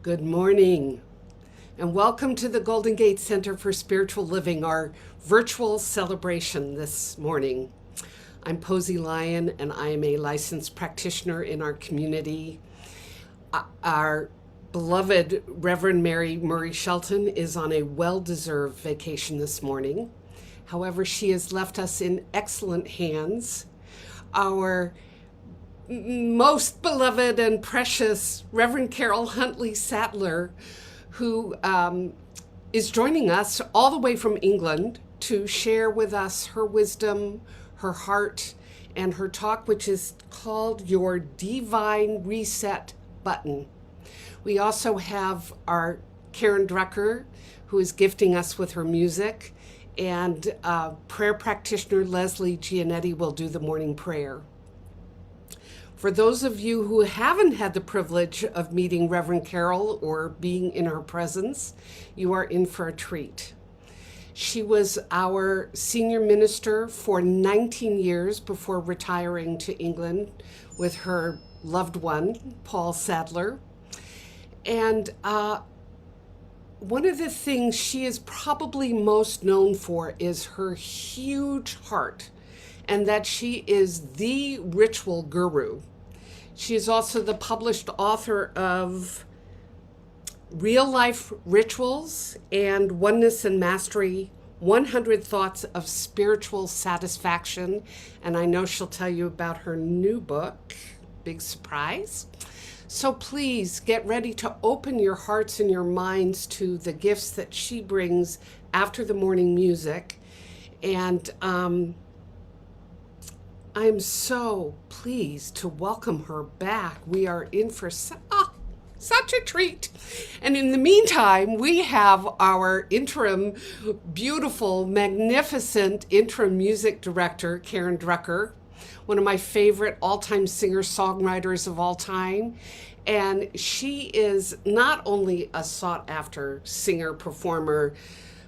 Good morning, and welcome to the Golden Gate Center for Spiritual Living, our virtual celebration this morning. I'm Posey Lyon, and I am a licensed practitioner in our community. Our beloved Reverend Mary Murray Shelton is on a well-deserved vacation this morning. However, she has left us in excellent hands. Our most beloved and precious Reverend Karyl Huntley-Sadler, who is joining us all the way from England to share with us her wisdom, her heart, and her talk, which is called Your Divine Reset Button. We also have our Karen Drucker, who is gifting us with her music, and prayer practitioner Lesley Gianetti will do the morning prayer. For those of you who haven't had the privilege of meeting Reverend Karyl or being in her presence, you are in for a treat. She was our senior minister for 19 years before retiring to England with her loved one, Paul Sadler. And one of the things she is probably most known for is her huge heart, and that she is the ritual guru. She is also the published author of Real Life Rituals and Oneness and Mastery, 100 Thoughts of Spiritual Satisfaction. And I know she'll tell you about her new book, big surprise. So please get ready to open your hearts and your minds to the gifts that she brings after the morning music. And I'm so pleased to welcome her back. We are in for such a treat. And in the meantime, we have our interim, beautiful, magnificent interim music director, Karen Drucker, one of my favorite all-time singer-songwriters of all time. And she is not only a sought-after singer, performer,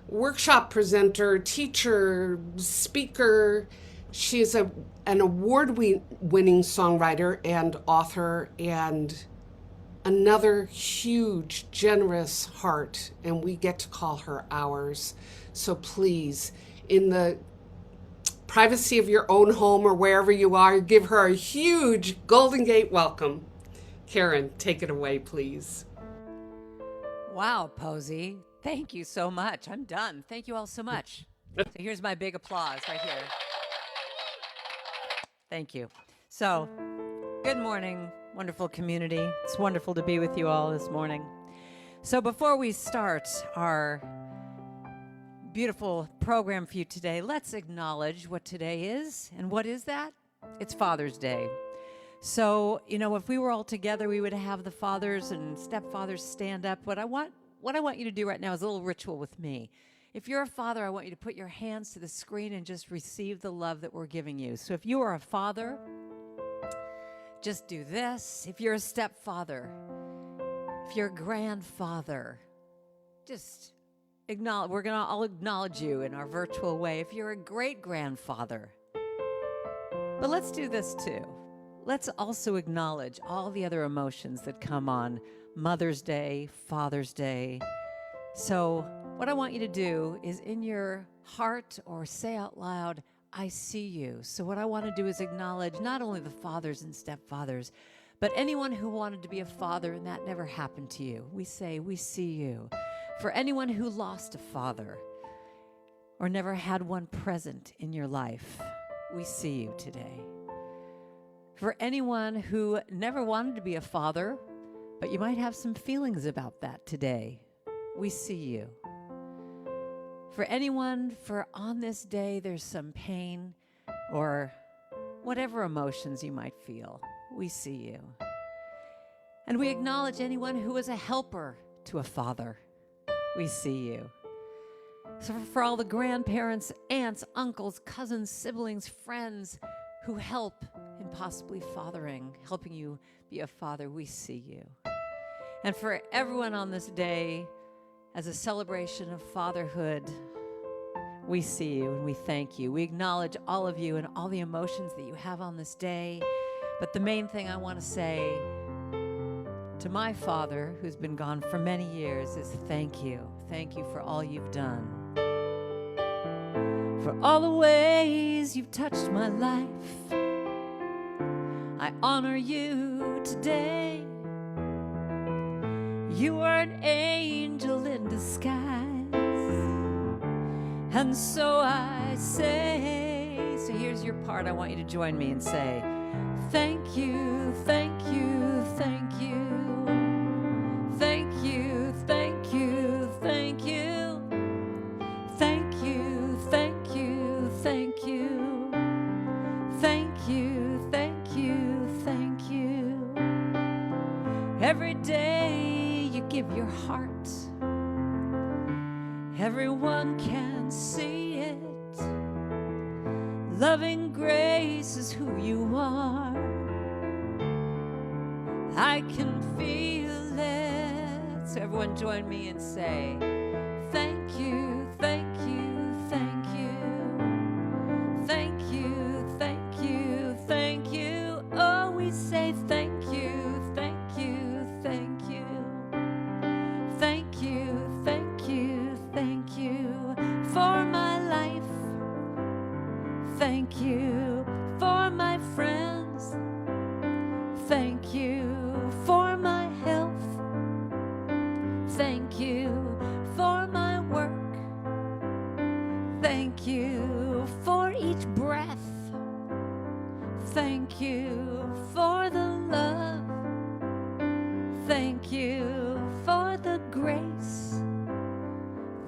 workshop presenter, teacher, speaker. She is an award-winning songwriter and author, and another huge, generous heart, and we get to call her ours. So please, in the privacy of your own home or wherever you are, give her a huge Golden Gate welcome. Karen, take it away, please. Wow, Posey. Thank you so much. I'm done. Thank you all so much. So here's my big applause right here. Thank you. So, good morning, wonderful community. It's wonderful to be with you all this morning. So before we start our beautiful program for you today, let's acknowledge what today is. And what is that? It's Father's Day. So, if we were all together, we would have the fathers and stepfathers stand up. What I want you to do right now is a little ritual with me. If you're a father, I want you to put your hands to the screen and just receive the love that we're giving you. So if you are a father, just do this. If you're a stepfather, if you're a grandfather, just acknowledge. We're going to all acknowledge you in our virtual way. If you're a great-grandfather. But let's do this too. Let's also acknowledge all the other emotions that come on Mother's Day, Father's Day. So what I want you to do is in your heart or say out loud, I see you. So what I want to do is acknowledge not only the fathers and stepfathers, but anyone who wanted to be a father and that never happened to you. We say, we see you. For anyone who lost a father or never had one present in your life, we see you today. For anyone who never wanted to be a father, but you might have some feelings about that today, we see you. For anyone, for on this day there's some pain or whatever emotions you might feel, we see you. And we acknowledge anyone who is a helper to a father, we see you. So for all the grandparents, aunts, uncles, cousins, siblings, friends who help in possibly helping you be a father, we see you. And for everyone on this day, as a celebration of fatherhood, we see you and we thank you. We acknowledge all of you and all the emotions that you have on this day. But the main thing I want to say, to my father, who's been gone for many years, is thank you. Thank you for all you've done. For all the ways you've touched my life. I honor you today. You are an angel in disguise. And so I say, so here's your part. I want you to join me and say, thank you, thank you, thank you. Thank you, thank you, thank you. Thank you, thank you, thank you. Thank you, thank you, thank you. Every day you give your heart. Everyone can see it. Loving grace is who you are. I can feel it. So everyone join me and say, thank you, thank you, thank you. Thank you, thank you, thank you. Oh, we say thank you, thank you, thank you. Thank you, thank you, thank you for my life. Thank you for my friends. Thank you for my health. Thank you for my work. Thank you for each breath. Thank you for the love. Thank you for the grace.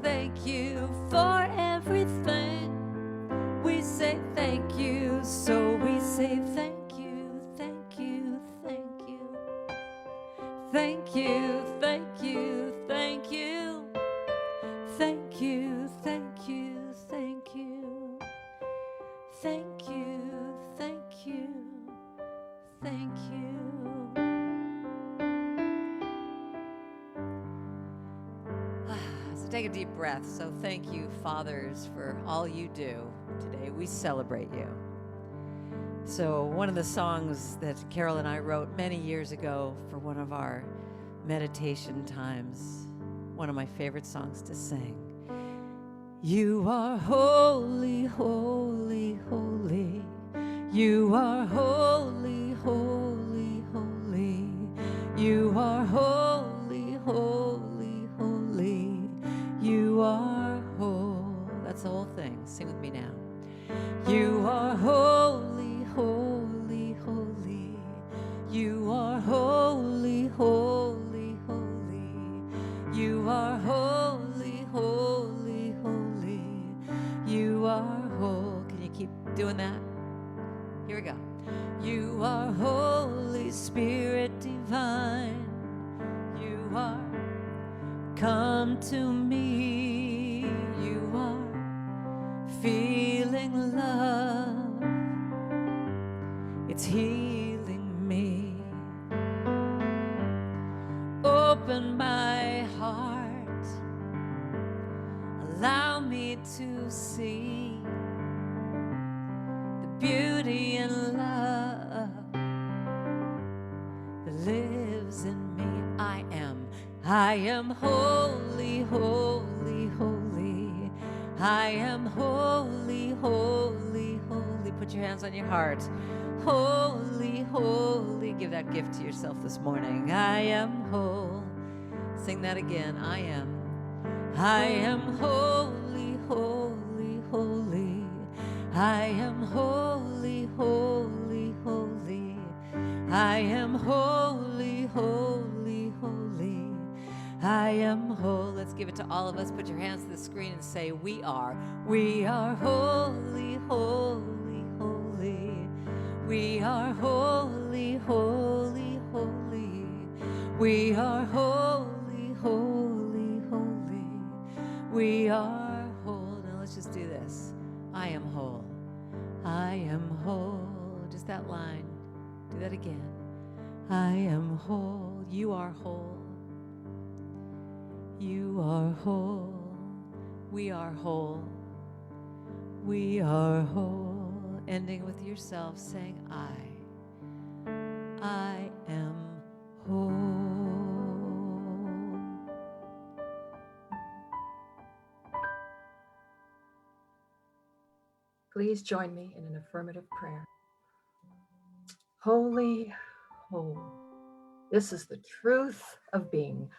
Thank you for everything. We say thank you, so we say thank you, thank you, thank you. Thank you, thank you, thank you. Thank you, thank you, thank you. Thank you, thank you, thank you. So take a deep breath. So thank you, fathers, for all you do. Today we celebrate you. So one of the songs that Karyl and I wrote many years ago for one of our meditation times, one of my favorite songs to sing. You are holy, holy, holy. You are holy, holy, holy. You are holy, holy, holy. You are whole. That's the whole thing. Sing with me now. You are holy, holy, holy. You are holy, holy, holy. You are holy, holy, holy. You are whole. Can you keep doing that? Here we go. You are Holy Spirit divine. You are come to me. You are feeling love. It's healing me. Open my heart. Allow me to see the beauty and love that lives in me. I am holy, holy, holy. I am holy, holy, holy. Put your hands on your heart. Holy, holy. Give that gift to yourself this morning. I am whole. Sing that again. I am holy, holy, holy. I am holy, holy, holy. I am holy, holy, holy. I am whole. Let's give it to all of us. Put your hands to the screen and say, we are holy, holy, holy. We are holy, holy, holy. We are holy, holy, holy. We are whole. Now let's just do this. I am whole. I am whole. Just that line. Do that again. I am whole. You are whole. You are whole. We are whole. We are whole. Ending with yourself saying, I am whole. Please join me in an affirmative prayer. Holy, whole. This is the truth of being.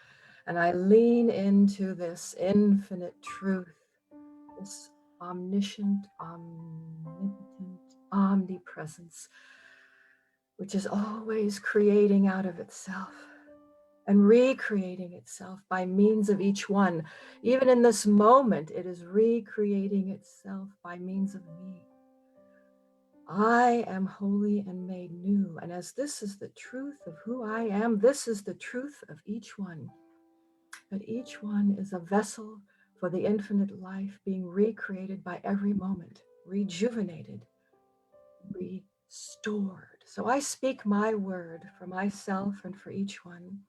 And I lean into this infinite truth, this omniscient, omnipotent, omnipresence, which is always creating out of itself and recreating itself by means of each one. Even in this moment, it is recreating itself by means of me. I am holy and made new. And as this is the truth of who I am, this is the truth of each one. That each one is a vessel for the infinite life being recreated by every moment, rejuvenated, restored. So I speak my word for myself and for each one,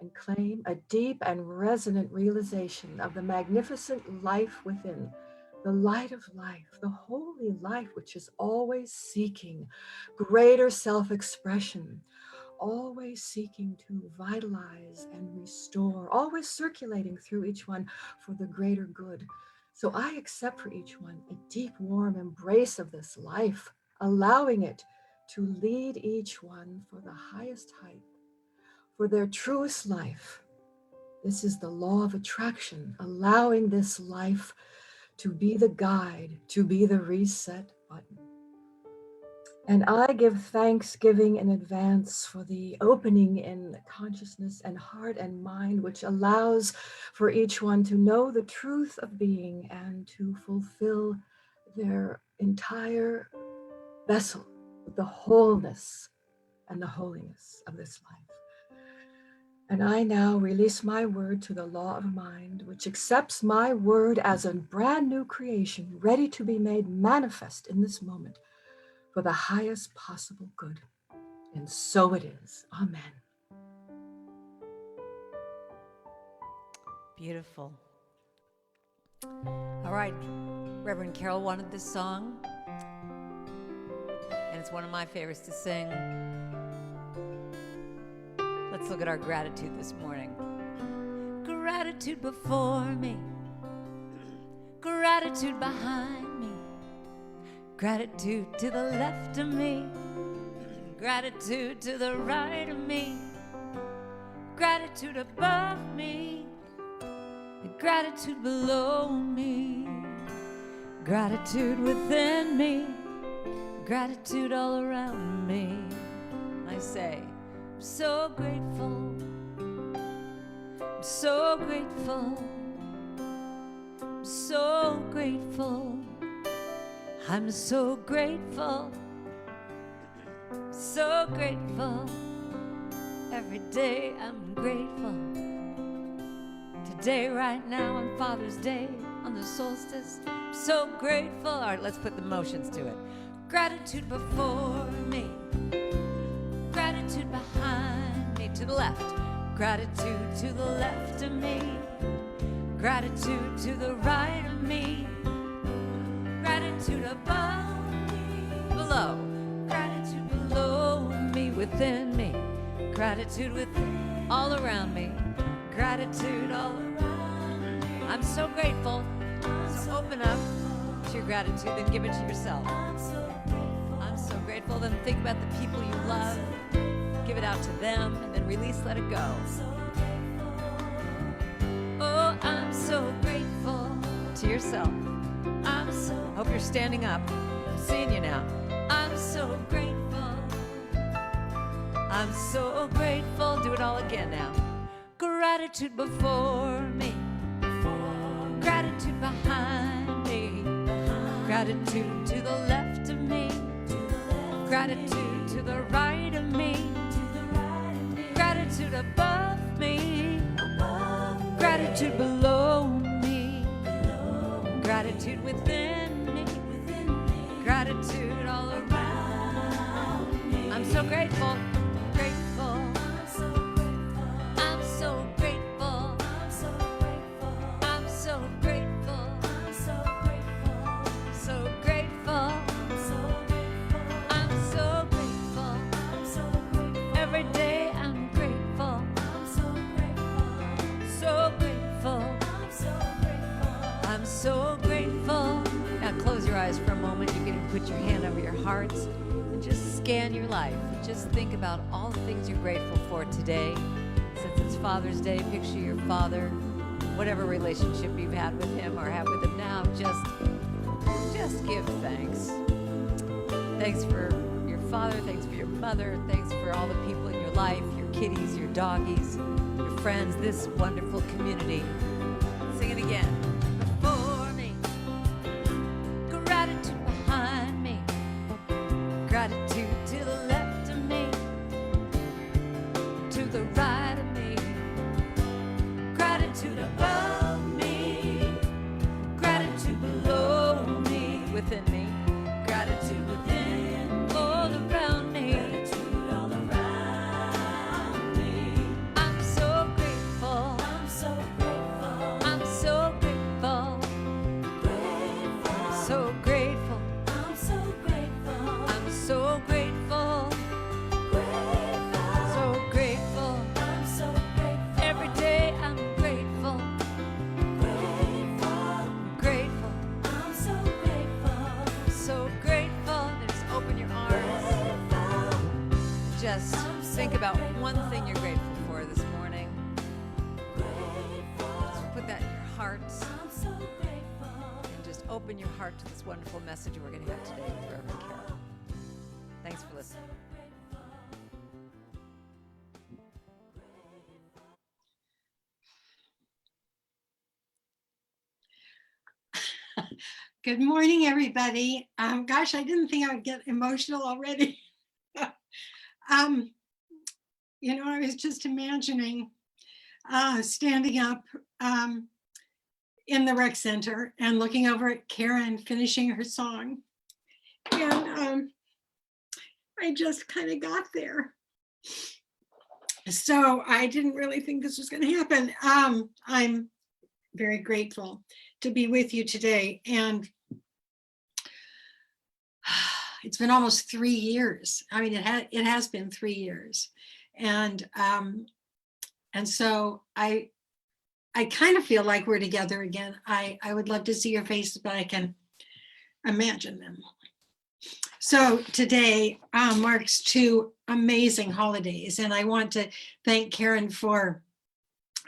and claim a deep and resonant realization of the magnificent life within, the light of life, the holy life, which is always seeking greater self-expression, always seeking to vitalize and restore, always circulating through each one for the greater good. So I accept for each one a deep, warm embrace of this life, allowing it to lead each one for the highest height, for their truest life. This is the law of attraction, allowing this life to be the guide, to be the reset button. And I give thanksgiving in advance for the opening in consciousness and heart and mind, which allows for each one to know the truth of being and to fulfill their entire vessel with the wholeness and the holiness of this life. And I now release my word to the law of mind, which accepts my word as a brand new creation, ready to be made manifest in this moment for the highest possible good. And so it is. Amen. Beautiful. All right, Reverend Karyl wanted this song, and it's one of my favorites to sing. Let's look at our gratitude this morning. Gratitude before me, gratitude behind me, gratitude to the left of me, gratitude to the right of me, gratitude above me, gratitude below me, gratitude within me, gratitude all around me. I say, I'm so grateful, I'm so grateful, I'm so grateful, I'm so grateful, so grateful. Every day I'm grateful. Today, right now, on Father's Day, on the solstice, I'm so grateful. All right, let's put the motions to it. Gratitude before me, gratitude behind me, to the left, gratitude to the left of me, gratitude to the right of me, gratitude above me, below, gratitude below me, within me, gratitude within, all around me, gratitude all around me. I'm so grateful. So open up to your gratitude, then give it to yourself. I'm so grateful. Then think about the people you love. Give it out to them, and then release, let it go. Oh, I'm so grateful to yourself. Hope you're standing up. I'm seeing you now. I'm so grateful. I'm so grateful. Do it all again now. Gratitude before me, gratitude behind me, gratitude to the left of me, gratitude to the right of me, gratitude above me, gratitude below me, gratitude within me, gratitude all around me. I'm so grateful. So grateful. Now close your eyes for a moment. You can put your hand over your heart and just scan your life. Just think about all the things you're grateful for today. Since it's Father's Day, picture your father, whatever relationship you've had with him or have with him now, just give thanks. Thanks for your father, thanks for your mother, thanks for all the people in your life, your kitties, your doggies, your friends, this wonderful community. Sing it again. Before me, gratitude behind me, gratitude to the left of me, to the right of me, gratitude above me, gratitude below me, within me, gratitude within, all around me, gratitude all around me. I'm so grateful, I'm so grateful, I'm so grateful, grateful, so grateful, I'm so grateful, I'm so grateful, grateful, so grateful, I'm so grateful, every day I'm grateful, grateful, grateful, I'm so grateful, so grateful. Just open your arms. Just think about one thing you're grateful for this morning. Just put that in your heart. And just open your heart to this wonderful message we're going to have today with Reverend Karyl. Thanks for listening. Good morning, everybody. Gosh, I didn't think I would get emotional already. I was just imagining standing up in the rec center and looking over at Karen finishing her song. And I just kind of got there. So I didn't really think this was going to happen. I'm very grateful to be with you today. And it's been almost 3 years. I mean, it has been 3 years. And so I kind of feel like we're together again. I would love to see your faces, but I can imagine them. So today marks 2 amazing holidays. And I want to thank Karen for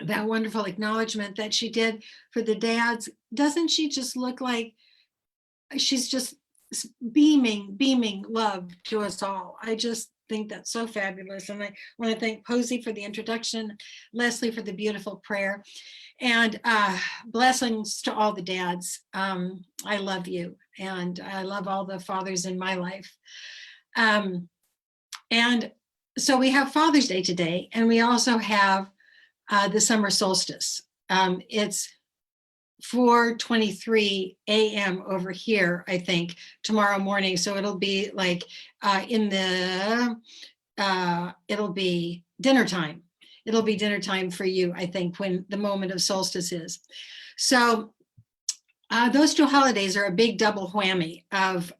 that wonderful acknowledgement that she did for the dads. Doesn't she just look like she's just beaming love to us all? I just think that's so fabulous. And I want to thank Posey for the introduction, Lesley for the beautiful prayer, and blessings to all the dads. I love you, and I love all the fathers in my life. And so we have Father's Day today, and we also have the summer solstice. It's 4:23 a.m. over here, I think, tomorrow morning. So it'll be like it'll be dinner time. It'll be dinner time for you, I think, when the moment of solstice is. So those 2 holidays are a big double whammy of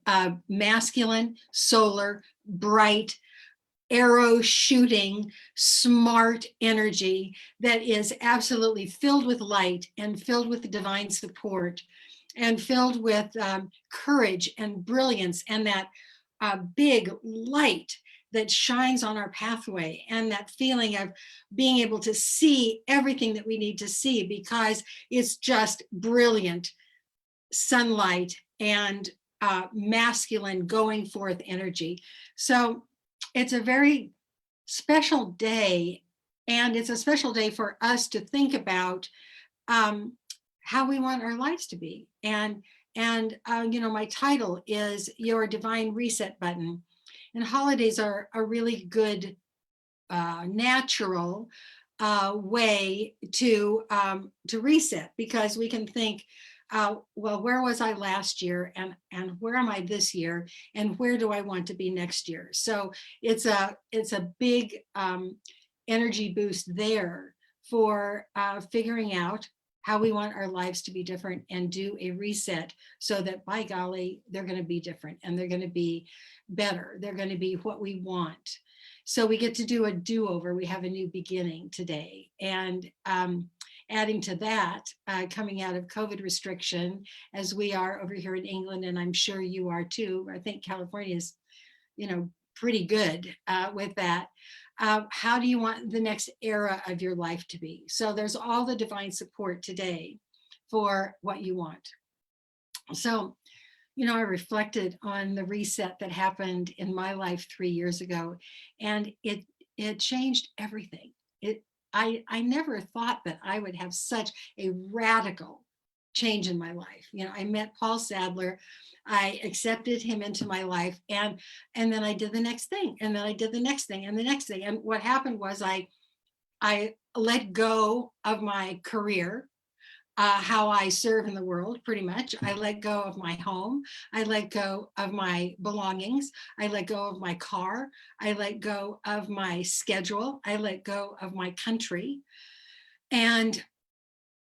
masculine, solar, bright, arrow shooting, smart energy that is absolutely filled with light and filled with divine support and filled with courage and brilliance and that big light that shines on our pathway, and that feeling of being able to see everything that we need to see because it's just brilliant sunlight and masculine going forth energy. So it's a very special day, and it's a special day for us to think about how we want our lives to be. And my title is Your Divine Reset Button. And holidays are a really good, natural way to reset, because we can think, well, where was I last year, and where am I this year, and where do I want to be next year? So it's a big energy boost there for figuring out how we want our lives to be different and do a reset so that, by golly, they're going to be different and they're going to be better. They're going to be what we want. So we get to do a do-over. We have a new beginning today. And adding to that, coming out of COVID restriction, as we are over here in England, and I'm sure you are too. I think California is, pretty good with that. How do you want the next era of your life to be? So there's all the divine support today for what you want. So, I reflected on the reset that happened in my life 3 years ago, and it changed everything. I never thought that I would have such a radical change in my life. I met Paul Sadler, I accepted him into my life, and then I did the next thing, and then I did the next thing, and the next thing. And what happened was I let go of my career, how I serve in the world, pretty much. I let go of my home. I let go of my belongings. I let go of my car. I let go of my schedule. I let go of my country. And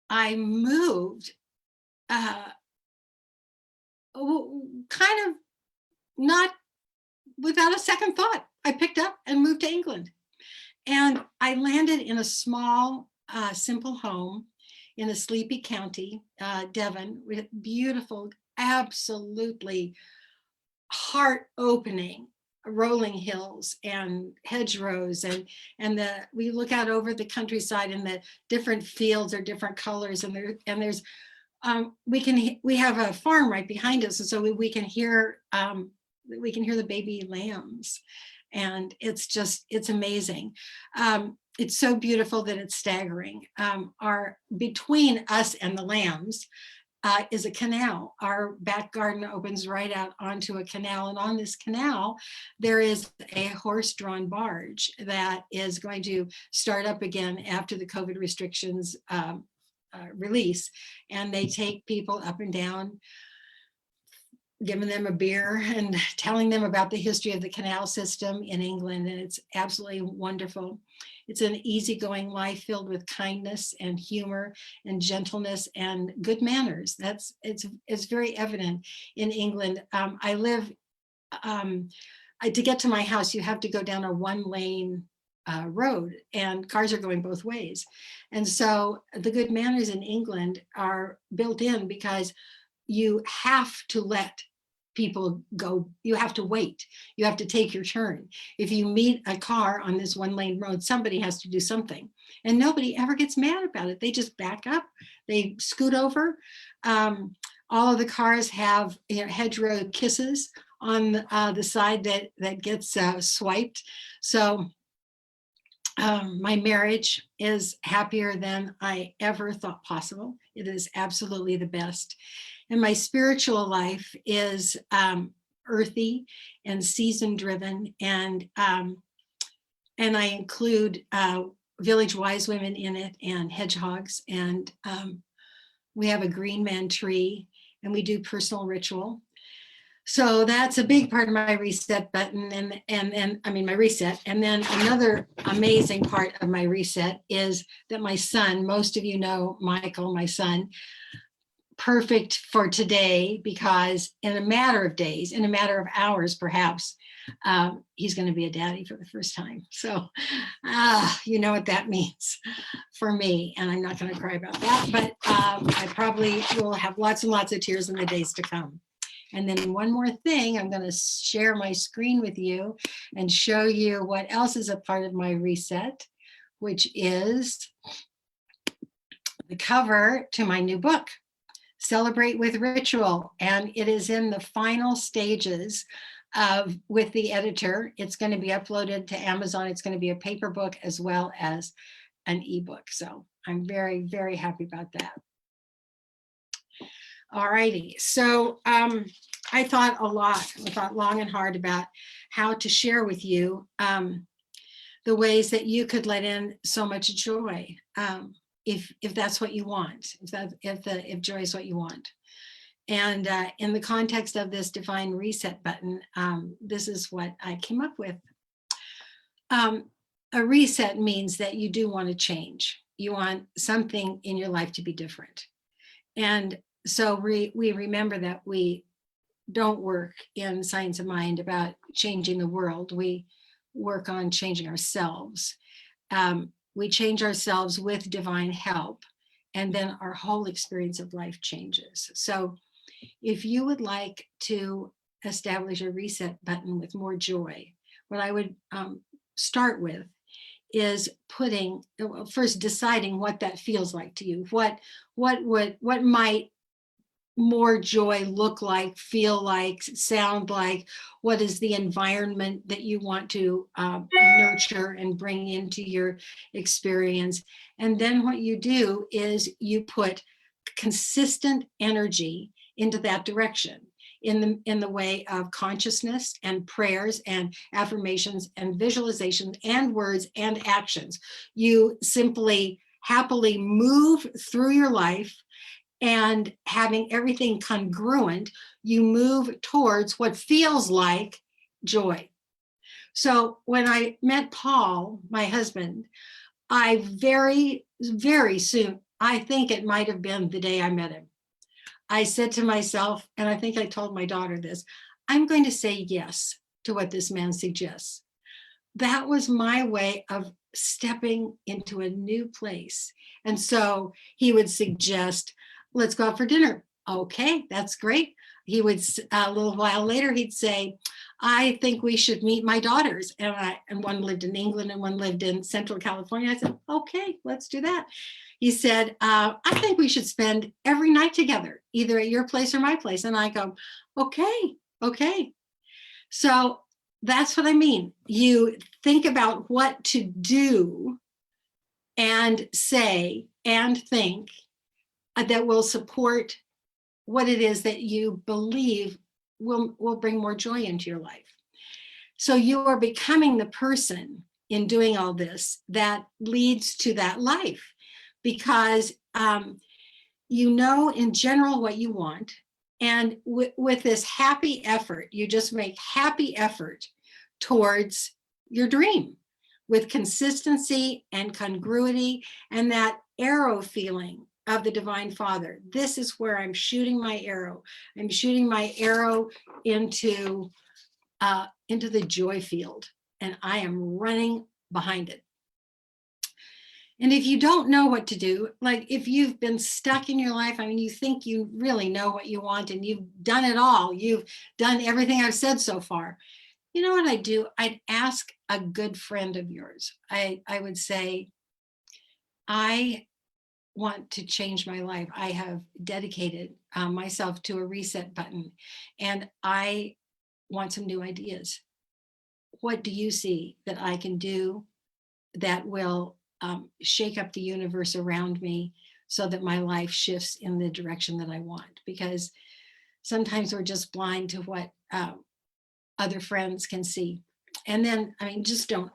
I moved kind of not without a second thought. I picked up and moved to England. And I landed in a small, simple home in a sleepy county, Devon, with beautiful, absolutely heart-opening rolling hills and hedgerows, and we look out over the countryside, and the different fields are different colors, and there's we have a farm right behind us, and so we can hear the baby lambs, and it's amazing. It's so beautiful that it's staggering. Between us and the lambs is a canal. Our back garden opens right out onto a canal, and on this canal there is a horse-drawn barge that is going to start up again after the COVID restrictions release, and they take people up and down, giving them a beer and telling them about the history of the canal system in England, and it's absolutely wonderful. It's an easygoing life filled with kindness and humor and gentleness and good manners. It's very evident in England. I live, to get to my house, you have to go down a one-lane road, and cars are going both ways. And so the good manners in England are built in, because you have to let people go. You have to wait. You have to take your turn. If you meet a car on this one-lane road, somebody has to do something, and nobody ever gets mad about it. They just back up, they scoot over. All of the cars have hedgerow kisses on the side that gets swiped. So my marriage is happier than I ever thought possible. It is absolutely the best. And my spiritual life is earthy and season driven, and I include village wise women in it, and hedgehogs, and we have a green man tree, and we do personal ritual. So that's a big part of my reset button, and I mean my reset. And then another amazing part of my reset is that my son, most of you know Michael, my son, perfect for today, because in a matter of days, in a matter of hours, perhaps, he's going to be a daddy for the first time. So you know what that means for me, and I'm not going to cry about that, but I probably will have lots and lots of tears in the days to come. And then one more thing, I'm going to share my screen with you and show you what else is a part of my reset, which is the cover to my new book, Celebrate with Ritual. And it is in the final stages with the editor. It's going to be uploaded to Amazon. It's going to be a paper book as well as an ebook. So I'm very, very happy about that. All righty. So I thought a lot. I thought long and hard about how to share with you the ways that you could let in so much joy, if that's what you want, if joy is what you want. And in the context of this divine reset button, this is what I came up with. A reset means that you do want to change. You want something in your life to be different. And so we remember that we don't work in Science of Mind about changing the world. We work on changing ourselves. We change ourselves with divine help. and then our whole experience of life changes. So if you would like to establish a reset button with more joy, what I would start with is first deciding what that feels like to you. What might more joy look like, feel like, sound like? What is the environment that you want to nurture and bring into your experience? And then what you do is you put consistent energy into that direction in the way of consciousness and prayers and affirmations and visualizations and words and actions. You simply happily move through your life, and having everything congruent, you move towards what feels like joy. So when I met Paul, my husband, I very, very soon, I think it might have been the day I met him, I said to myself, and I think I told my daughter this, I'm going to say yes to what this man suggests. That was my way of stepping into a new place. And so he would suggest, let's go out for dinner. Okay, that's great. He would, a little while later, he'd say, I think we should meet my daughters. And one lived in England and one lived in Central California. I said, okay, let's do that. He said, I think we should spend every night together, either at your place or my place. And I go, okay. So that's what I mean. You think about what to do and say and think that will support what it is that you believe will bring more joy into your life. So you are becoming the person in doing all this that leads to that life, because you know in general what you want. And with this happy effort, you just make happy effort towards your dream with consistency and congruity and that arrow feeling of the Divine Father. This is where I'm shooting my arrow. I'm shooting my arrow into the joy field, and I am running behind it. And if you don't know what to do, like if you've been stuck in your life, I mean, you think you really know what you want and you've done it all, you've done everything I've said so far. You know what I'd do? I'd ask a good friend of yours. I would say, I want to change my life. I have dedicated myself to a reset button, and I want some new ideas. What do you see that I can do that will shake up the universe around me so that my life shifts in the direction that I want? Because sometimes we're just blind to what other friends can see. And then, I mean, just don't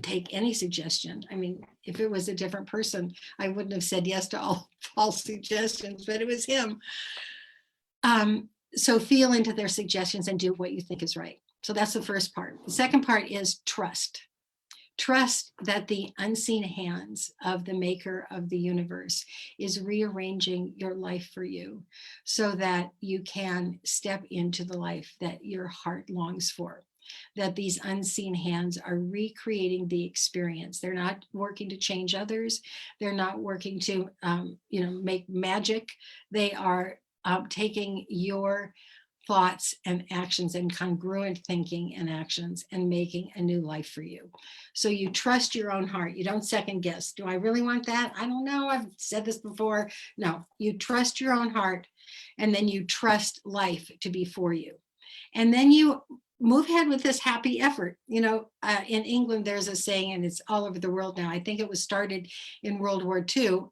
take any suggestion. I mean, if it was a different person, I wouldn't have said yes to all false suggestions, but it was him. So feel into their suggestions and do what you think is right. So that's the first part. The second part is trust. Trust that the unseen hands of the maker of the universe is rearranging your life for you so that you can step into the life that your heart longs for. That these unseen hands are recreating the experience. They're not working to change others. They're not working to, make magic. They are taking your thoughts and actions and congruent thinking and actions and making a new life for you. So you trust your own heart. You don't second guess. Do I really want that? I don't know. I've said this before. No, you trust your own heart, and then you trust life to be for you. And then you move ahead with this happy effort. In England, there's a saying, and it's all over the world now. I think it was started in World War II,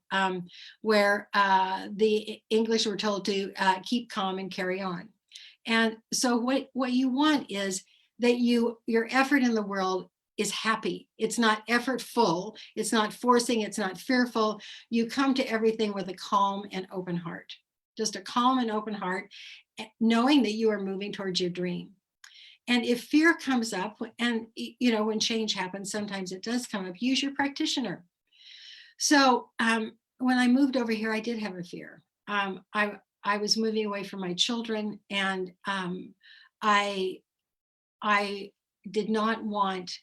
where the English were told to keep calm and carry on. And so what you want is that your effort in the world is happy. It's not effortful. It's not forcing. It's not fearful. You come to everything with a calm and open heart, just a calm and open heart, knowing that you are moving towards your dream. And if fear comes up, and when change happens, sometimes it does come up, use your practitioner. So when I moved over here, I did have a fear. I was moving away from my children, and I did not want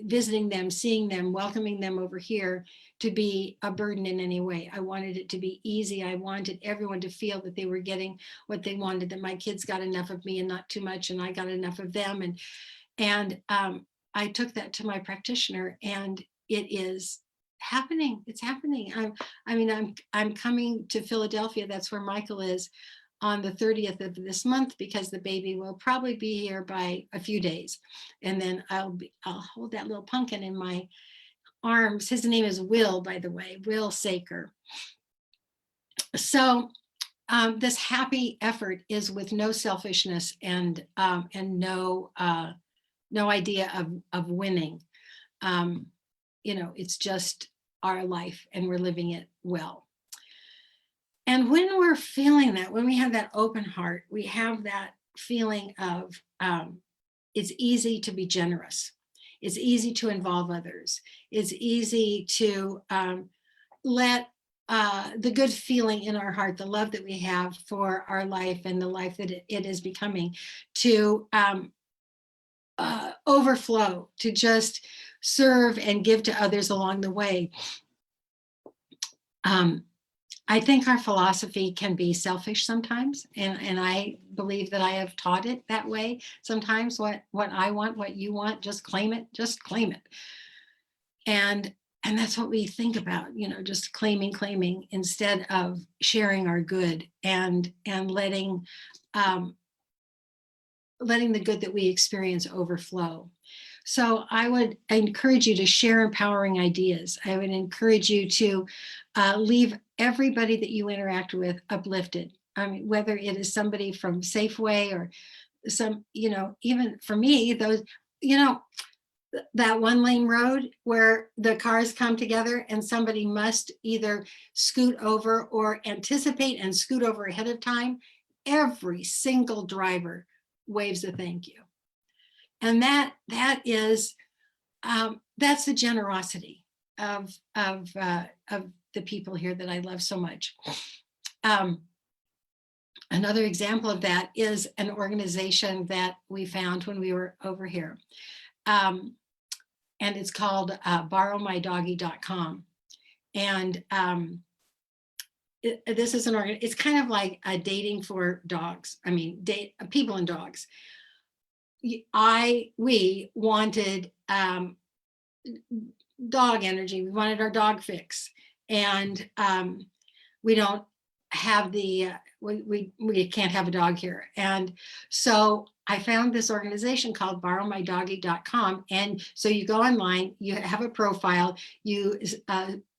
visiting them, seeing them, welcoming them over here to be a burden in any way. I wanted it to be easy. I wanted everyone to feel that they were getting what they wanted, that my kids got enough of me and not too much, and I got enough of them. And I took that to my practitioner, and it is happening. It's happening. I'm coming to Philadelphia. That's where Michael is, on the 30th of this month, because the baby will probably be here by a few days. And then I'll hold that little pumpkin in my arms. His name is Will, by the way, Will Saker. So this happy effort is with no selfishness and no idea of winning. It's just our life, and we're living it well. And when we're feeling that, when we have that open heart, we have that feeling of it's easy to be generous. It's easy to involve others. It's easy to let the good feeling in our heart, the love that we have for our life and the life that it is becoming, to overflow, to just serve and give to others along the way. I think our philosophy can be selfish sometimes, and I believe that I have taught it that way sometimes. What I want, what you want, just claim it, and that's what we think about, just claiming instead of sharing our good and letting the good that we experience overflow. So I would encourage you to share empowering ideas. I would encourage you to leave everybody that you interact with uplifted. I mean, whether it is somebody from Safeway or some, even for me, those, that one lane road where the cars come together and somebody must either scoot over or anticipate and scoot over ahead of time, every single driver waves a thank you. And that is that's the generosity of the people here that I love so much. Another example of that is an organization that we found when we were over here. And it's called borrowmydoggy.com. And this is it's kind of like a dating for dogs. I mean, people and dogs. We wanted dog energy. We wanted our dog fix, and we don't have we can't have a dog here. And so I found this organization called borrowmydoggy.com. And so you go online, you have a profile, you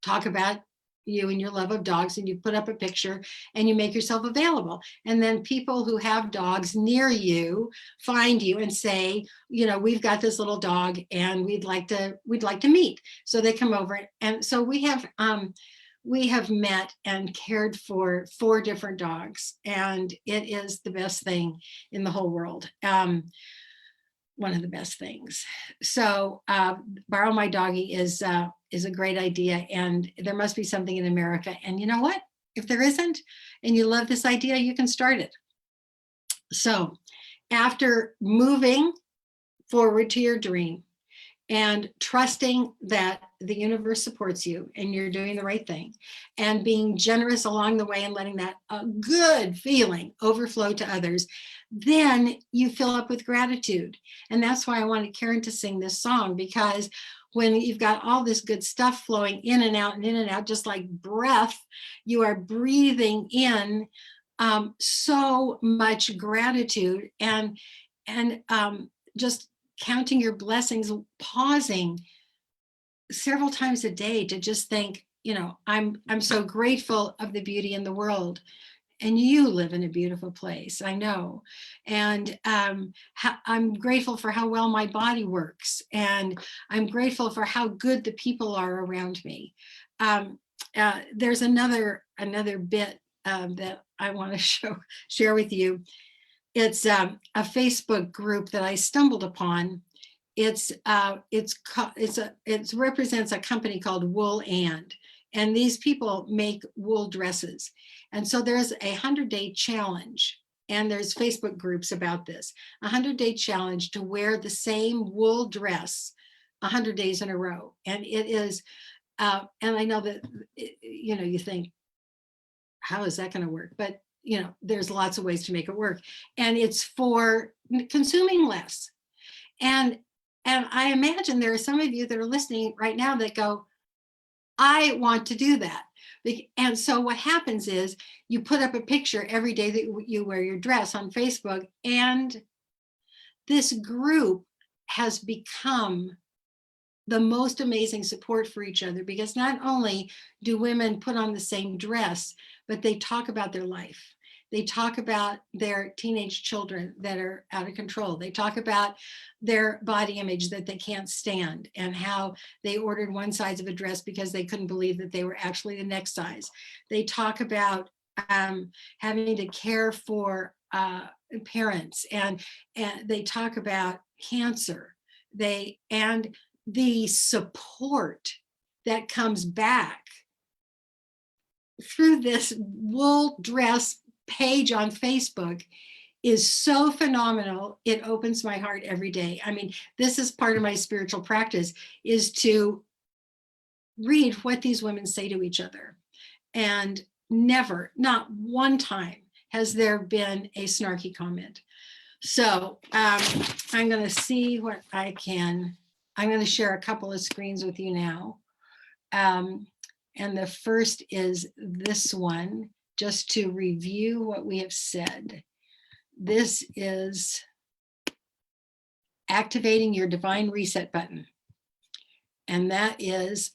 talk about you and your love of dogs, and you put up a picture and you make yourself available. And then people who have dogs near you find you and say, we've got this little dog and we'd like to meet. So they come over. And so we have met and cared for 4 different dogs, and it is the best thing in the whole world. One of the best things. So Borrow My Doggy is a great idea, and there must be something in America. And you know what? If there isn't, and you love this idea, you can start it. So after moving forward to your dream and trusting that the universe supports you and you're doing the right thing, and being generous along the way and letting that good feeling overflow to others, then you fill up with gratitude. And that's why I wanted Karen to sing this song, because when you've got all this good stuff flowing in and out, just like breath, you are breathing in so much gratitude and just counting your blessings, pausing several times a day to just think, I'm so grateful of the beauty in the world. And you live in a beautiful place, I know. And I'm grateful for how well my body works. And I'm grateful for how good the people are around me. There's another bit that I want to share with you. It's a Facebook group that I stumbled upon. It represents a company called Wool and these people make wool dresses. And so there's a 100-day challenge, and there's Facebook groups about this, a 100-day challenge to wear the same wool dress 100 days in a row. And it is, and I know that, you know, you think, how is that going to work? But, you know, there's lots of ways to make it work. And it's for consuming less. And I imagine there are some of you that are listening right now that go, I want to do that. And so what happens is you put up a picture every day that you wear your dress on Facebook, and this group has become the most amazing support for each other, because not only do women put on the same dress, but they talk about their life. They talk about their teenage children that are out of control. They talk about their body image that they can't stand, and how they ordered one size of a dress because they couldn't believe that they were actually the next size. They talk about having to care for parents, and they talk about cancer. And the support that comes back through this wool dress page on Facebook is so phenomenal. It opens my heart every day. I mean, this is part of my spiritual practice, is to read what these women say to each other. And never, not one time, has there been a snarky comment. So I'm going to see what I can. I'm going to share a couple of screens with you now. And the first is this one, just to review what we have said. This is activating your divine reset button. And that is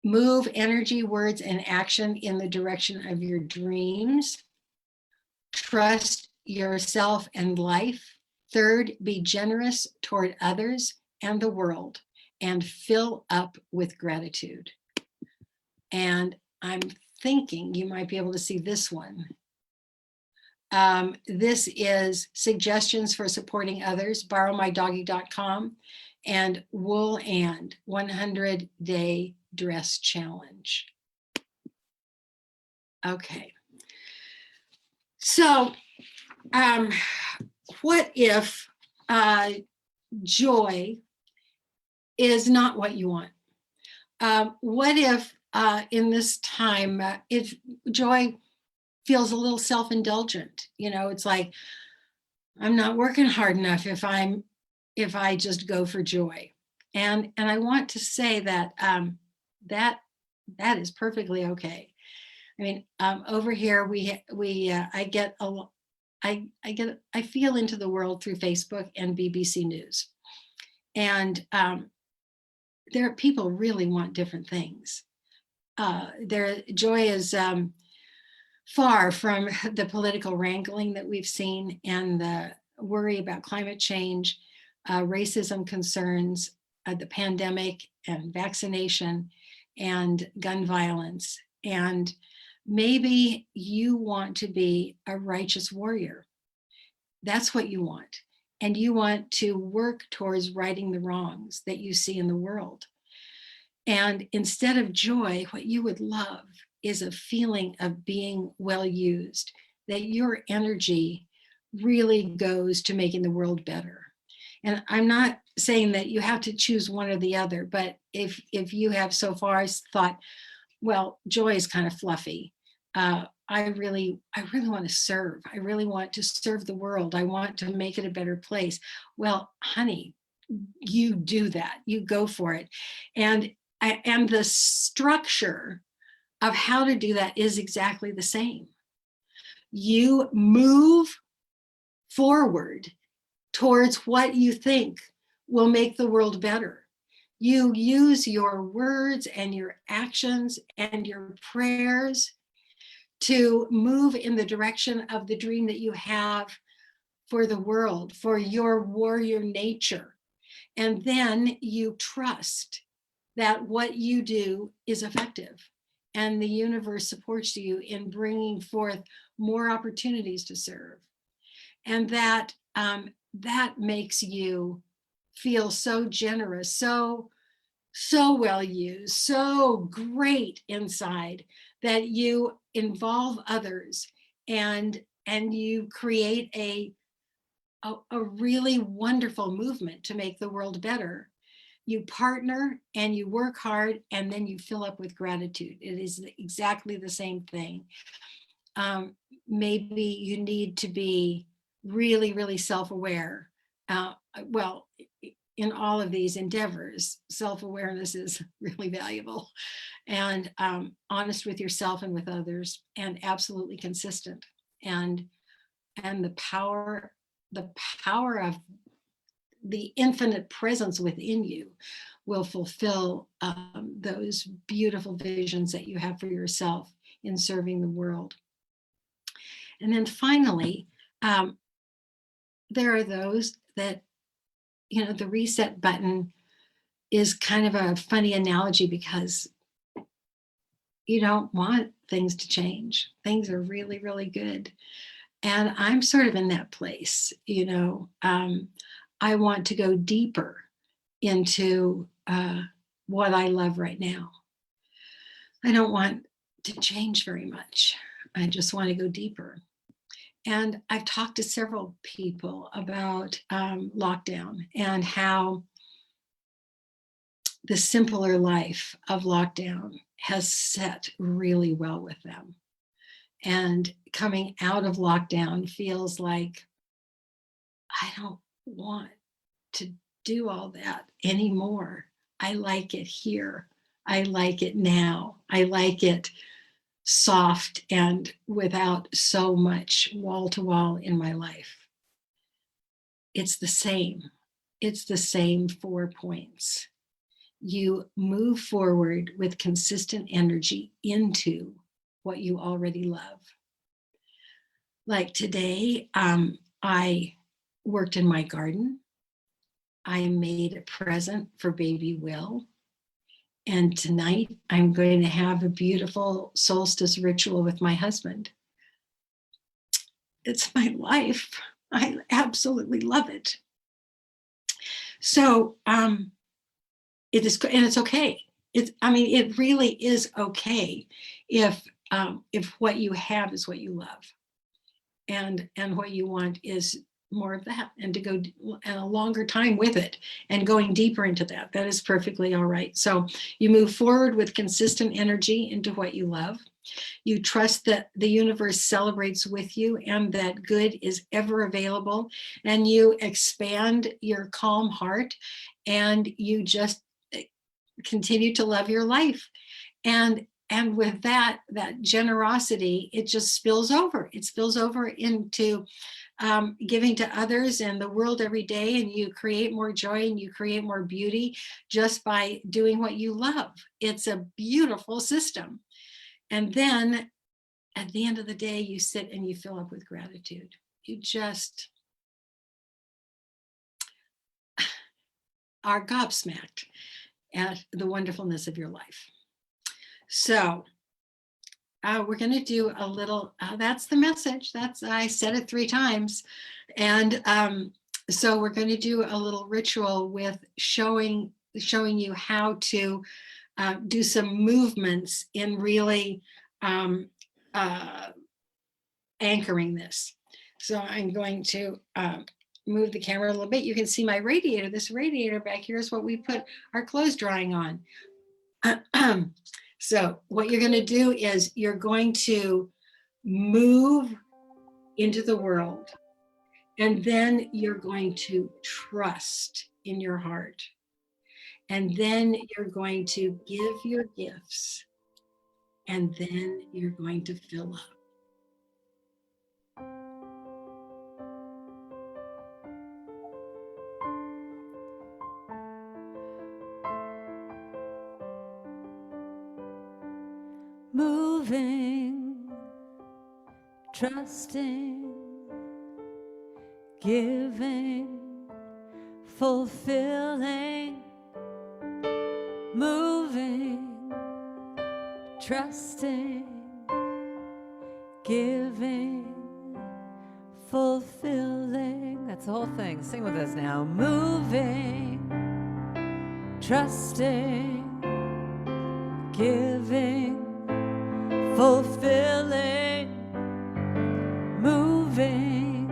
move energy, words, and action in the direction of your dreams. Trust yourself and life. Third, be generous toward others and the world, and fill up with gratitude. And I'm thinking you might be able to see this one. This is suggestions for supporting others, borrowmydoggy.com, and Wool and 100-day dress challenge. Okay. So what if joy is not what you want? What if in this time, if joy feels a little self-indulgent? You know, it's like, I'm not working hard enough if I just go for joy. And I want to say that that is perfectly okay. I mean, over here I feel into the world through Facebook and BBC News, and people really want different things. Their joy is far from the political wrangling that we've seen, and the worry about climate change, racism concerns, the pandemic, and vaccination, and gun violence. And maybe you want to be a righteous warrior. That's what you want. And you want to work towards righting the wrongs that you see in the world. And instead of joy, what you would love is a feeling of being well used, that your energy really goes to making the world better. And I'm not saying that you have to choose one or the other, but if you have so far thought, well, joy is kind of fluffy. I really want to serve. I really want to serve the world. I want to make it a better place. Well, honey, you do that. You go for it. And the structure of how to do that is exactly the same. You move forward towards what you think will make the world better. You use your words and your actions and your prayers to move in the direction of the dream that you have for the world, for your warrior nature. And then you trust that what you do is effective, and the universe supports you in bringing forth more opportunities to serve. And that makes you feel so generous, so well used, so great inside, that you involve others and you create a really wonderful movement to make the world better. You partner and you work hard, and then you fill up with gratitude. It is exactly the same thing. Maybe you need to be really, really self-aware. Well, in all of these endeavors, self-awareness is really valuable, and honest with yourself and with others, and absolutely consistent. And the power of the infinite presence within you will fulfill those beautiful visions that you have for yourself in serving the world. And then finally, there are those that, the reset button is kind of a funny analogy, because you don't want things to change. Things are really, really good. And I'm sort of in that place, I want to go deeper into what I love right now. I don't want to change very much. I just want to go deeper. And I've talked to several people about lockdown and how the simpler life of lockdown has set really well with them. And coming out of lockdown feels like, I don't want to do all that anymore. I like it here. I like it now. I like it soft and without so much wall to wall in my life. It's the same. It's the same 4 points. You move forward with consistent energy into what you already love. Like today, I worked in my garden. I made a present for baby Will. And tonight I'm going to have a beautiful solstice ritual with my husband. It's my life. I absolutely love it. So it is, and it's okay. It really is okay if what you have is what you love, and what you want is more of that, and to go a longer time with it and going deeper into that. That is perfectly all right. So you move forward with consistent energy into what you love. You trust that the universe celebrates with you and that good is ever available, and you expand your calm heart, and you just continue to love your life. And with that generosity, it just spills over. It spills over into giving to others and the world every day, and you create more joy and you create more beauty just by doing what you love. It's a beautiful system. And then at the end of the day, you sit and you fill up with gratitude. You just are gobsmacked at the wonderfulness of your life. So we're going to do a little, that's the message. I said it 3 times. And so we're going to do a little ritual with showing you how to do some movements in really anchoring this. So I'm going to move the camera a little bit. You can see my radiator. This radiator back here is what we put our clothes drying on. So what you're going to do is you're going to move into the world, and then you're going to trust in your heart. And then you're going to give your gifts, and then you're going to fill up. Moving, trusting, giving, fulfilling, moving, trusting, giving, fulfilling. That's the whole thing. Sing with us now. Moving, trusting, giving, fulfilling, moving,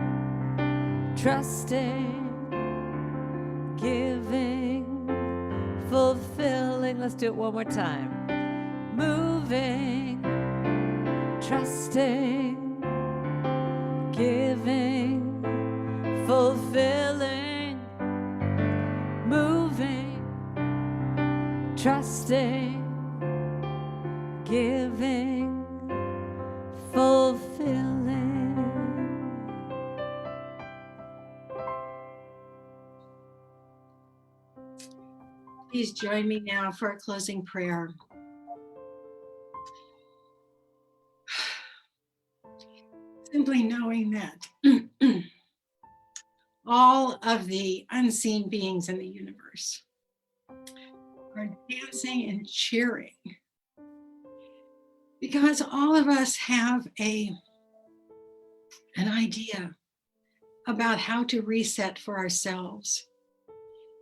trusting, giving, fulfilling. Let's do it one more time. Moving, trusting, giving, fulfilling, moving, trusting, giving, fulfilling. Please join me now for a closing prayer. Simply knowing that all of the unseen beings in the universe are dancing and cheering because all of us have an idea about how to reset for ourselves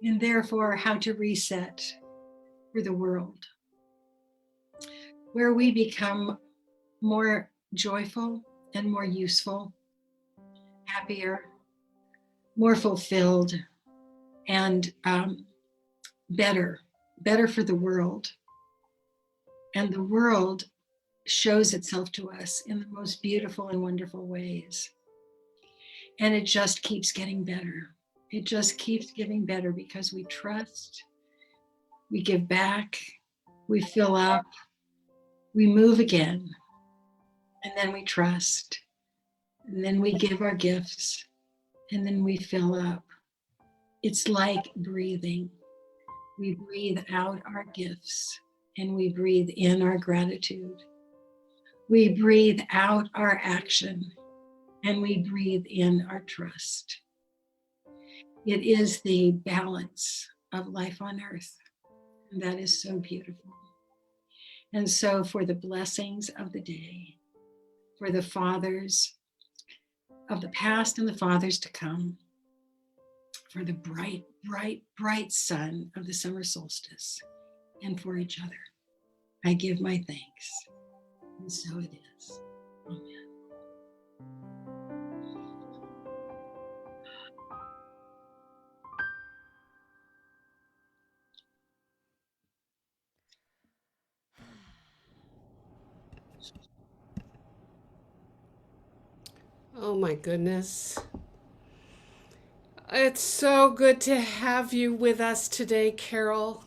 and therefore how to reset for the world, where we become more joyful and more useful, happier, more fulfilled, and better for the world. And the world shows itself to us in the most beautiful and wonderful ways. And it just keeps getting better. It just keeps getting better because we trust, we give back, we fill up, we move again, and then we trust, and then we give our gifts, and then we fill up. It's like breathing. We breathe out our gifts, and we breathe in our gratitude. We breathe out our action, and we breathe in our trust. It is the balance of life on earth, and that is so beautiful. And so for the blessings of the day, for the fathers of the past and the fathers to come, for the bright, bright, bright sun of the summer solstice, and for each other, I give my thanks. And so it is. Amen. Oh my goodness. It's so good to have you with us today, Karyl.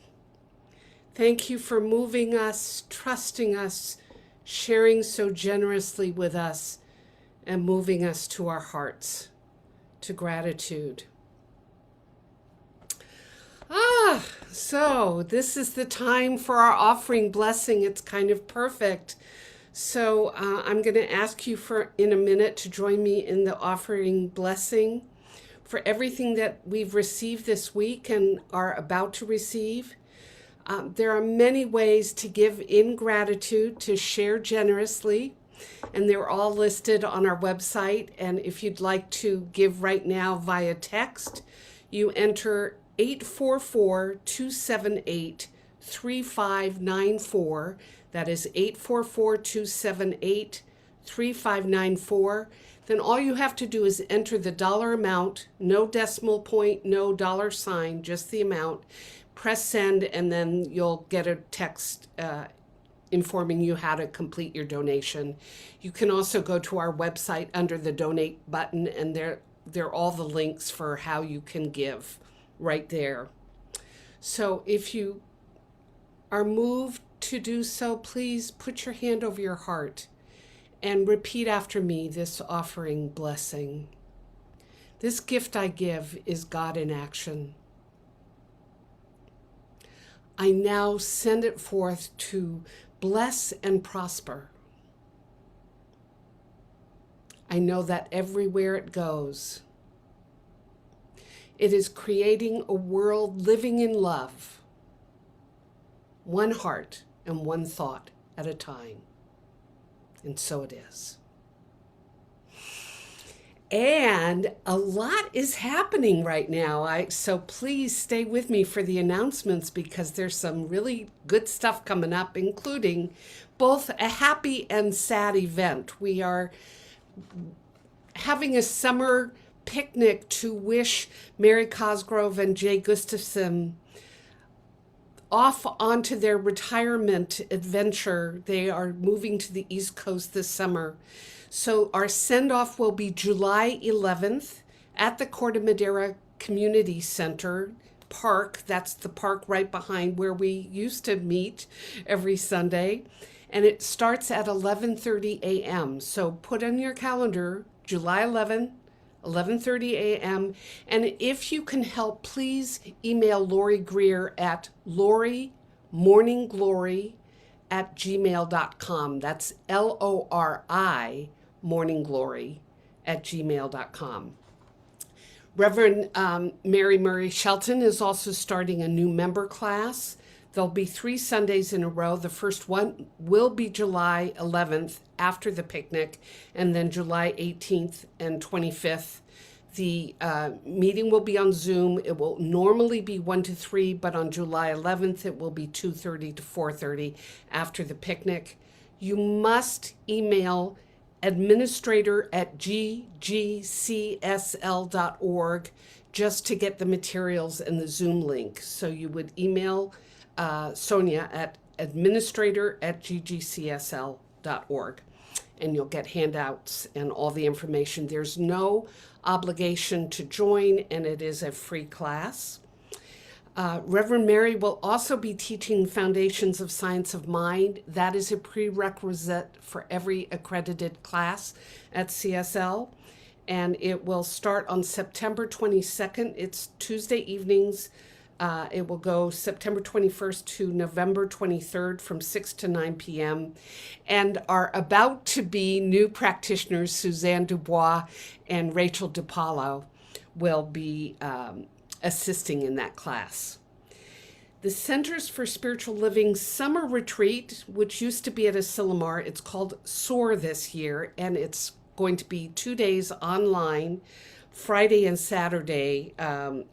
Thank you for moving us, trusting us, sharing so generously with us, and moving us to our hearts, to gratitude. So this is the time for our offering blessing. It's kind of perfect. So I'm going to ask you in a minute to join me in the offering blessing for everything that we've received this week and are about to receive. There are many ways to give in gratitude, to share generously, and they're all listed on our website. And if you'd like to give right now via text, you enter 844-278-3594. That is 844-278-3594. Then all you have to do is enter the dollar amount, no decimal point, no dollar sign, just the amount. Press send, and then you'll get a text informing you how to complete your donation. You can also go to our website under the donate button, and there are all the links for how you can give right there. So if you are moved to do so, please put your hand over your heart and repeat after me this offering blessing. This gift I give is God in action. I now send it forth to bless and prosper. I know that everywhere it goes, it is creating a world living in love, one heart and one thought at a time. And so it is. And a lot is happening right now. So please stay with me for the announcements, because there's some really good stuff coming up, including both a happy and sad event. We are having a summer picnic to wish Mary Cosgrove and Jay Gustafson off onto their retirement adventure. They are moving to the East Coast this summer. So our send-off will be July 11th at the Corte Madera Community Center Park. That's the park right behind where we used to meet every Sunday. And it starts at 11:30 a.m. So put on your calendar, July 11th, 11:30 a.m. And if you can help, please email Lori Greer at lorimorningglory@gmail.com. That's LORI morningglory@gmail.com. Reverend Mary Murray Shelton is also starting a new member class. There'll be 3 Sundays in a row. The first one will be July 11th after the picnic, and then July 18th and 25th. The meeting will be on Zoom. It will normally be 1 to 3, but on July 11th, it will be 2:30 to 4:30 after the picnic. You must email administrator@ggcsl.org just to get the materials and the Zoom link. So you would email Sonia at administrator@ggcsl.org, and you'll get handouts and all the information. There's no obligation to join, and it is a free class. Reverend Mary will also be teaching Foundations of Science of Mind. That is a prerequisite for every accredited class at CSL, and it will start on September 22nd. It's Tuesday evenings. It will go September 21st to November 23rd from 6 to 9 p.m. And our about to be new practitioners, Suzanne Dubois and Rachel DiPaolo, will be assisting in that class. The Centers for Spiritual Living Summer Retreat, which used to be at Asilomar, it's called SOAR this year, and it's going to be 2 days online, Friday and Saturday,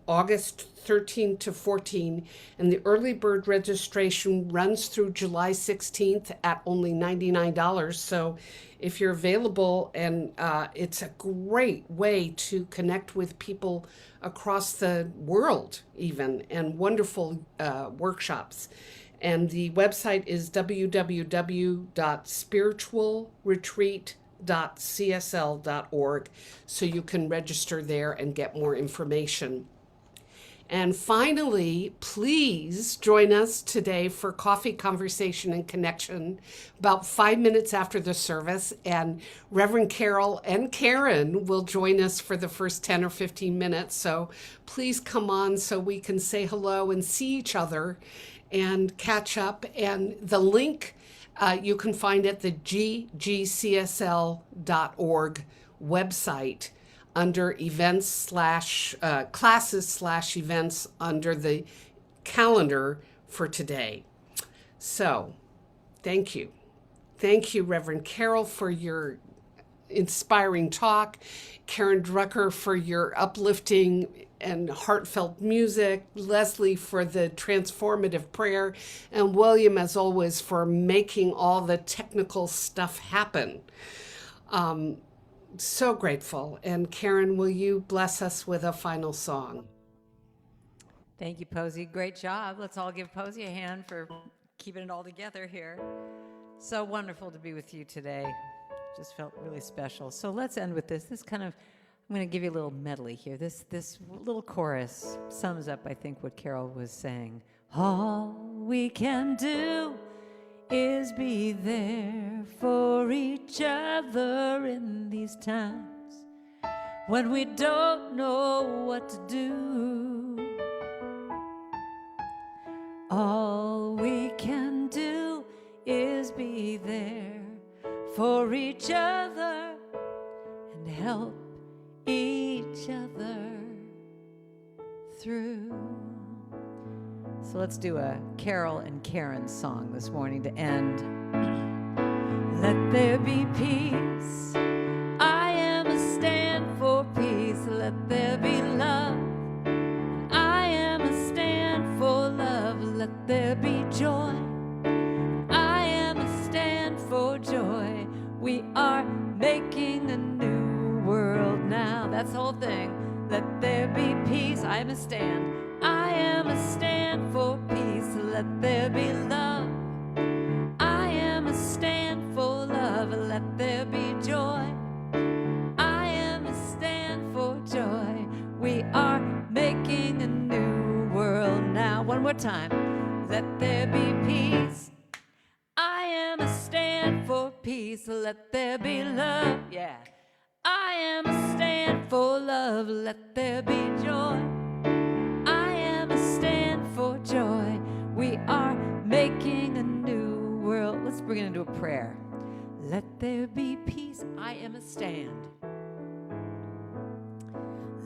August 13 to 14, and the early bird registration runs through July 16th at only $99. So if you're available, and it's a great way to connect with people across the world even, and wonderful workshops. And the website is www.spiritualretreat.csl.org, so you can register there and get more information. And finally, please join us today for Coffee, Conversation, and Connection about 5 minutes after the service. And Reverend Karyl and Karen will join us for the first 10 or 15 minutes. So please come on so we can say hello and see each other and catch up. And the link you can find at the ggcsl.org website under events / classes / events under the calendar for today. So thank you. Thank you, Reverend Karyl, for your inspiring talk, Karen Drucker for your uplifting and heartfelt music, Lesley for the transformative prayer, and William, as always, for making all the technical stuff happen. So grateful. And Karen, will you bless us with a final song? Thank you, Posey. Great job. Let's all give Posey a hand for keeping it all together here. So wonderful to be with you today. Just felt really special. So let's end with this. I'm going to give you a little medley here. This little chorus sums up, I think, what Karyl was saying. All we can do is be there for each other in these times when we don't know what to do. All we can do is be there for each other and help each other through. So let's do a Karyl and Karen song this morning to end. Let there be peace. I am a stand for peace. Let there be love. I am a stand for love. Let there be joy. I am a stand for joy. We are making a new world now. That's whole thing. Let there be peace. I am a stand. I am a stand for peace. Let there be love. I am a stand for love. Let there be joy. I am a stand for joy. We are making a new world now. One more time. Let there be peace. I am a stand for peace. Let there be love. Yeah. I am a stand for love. Let there be joy. I am a stand for joy. We are making a new world. Let's bring it into a prayer. Let there be peace. I am a stand.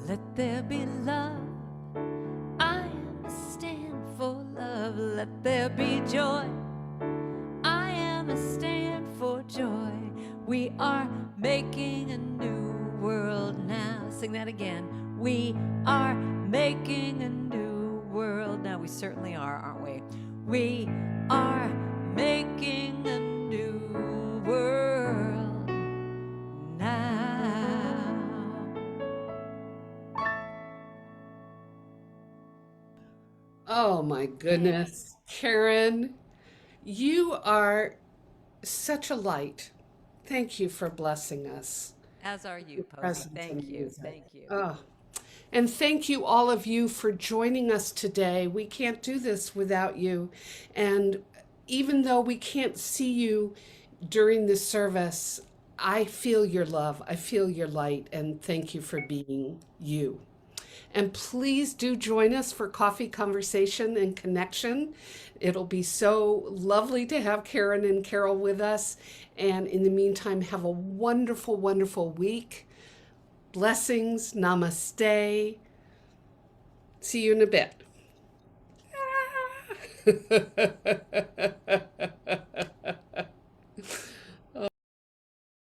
Let there be love. I am a stand for love. Let there be joy. I am a stand for joy. We are making a new world now. Sing that again. We are making a new world now. We certainly are, aren't we? We are making a new world now. Oh my goodness. Karen, you are such a light. Thank you for blessing us. As are you, Posey. Presence Thank and you. music. Thank you. Oh. And thank you, all of you, for joining us today. We can't do this without you. And even though we can't see you during the service, I feel your love. I feel your light. And thank you for being you. And please do join us for coffee conversation and connection. It'll be so lovely to have Karen and Karyl with us. And in the meantime, have a wonderful, wonderful week. Blessings. Namaste. See you in a bit.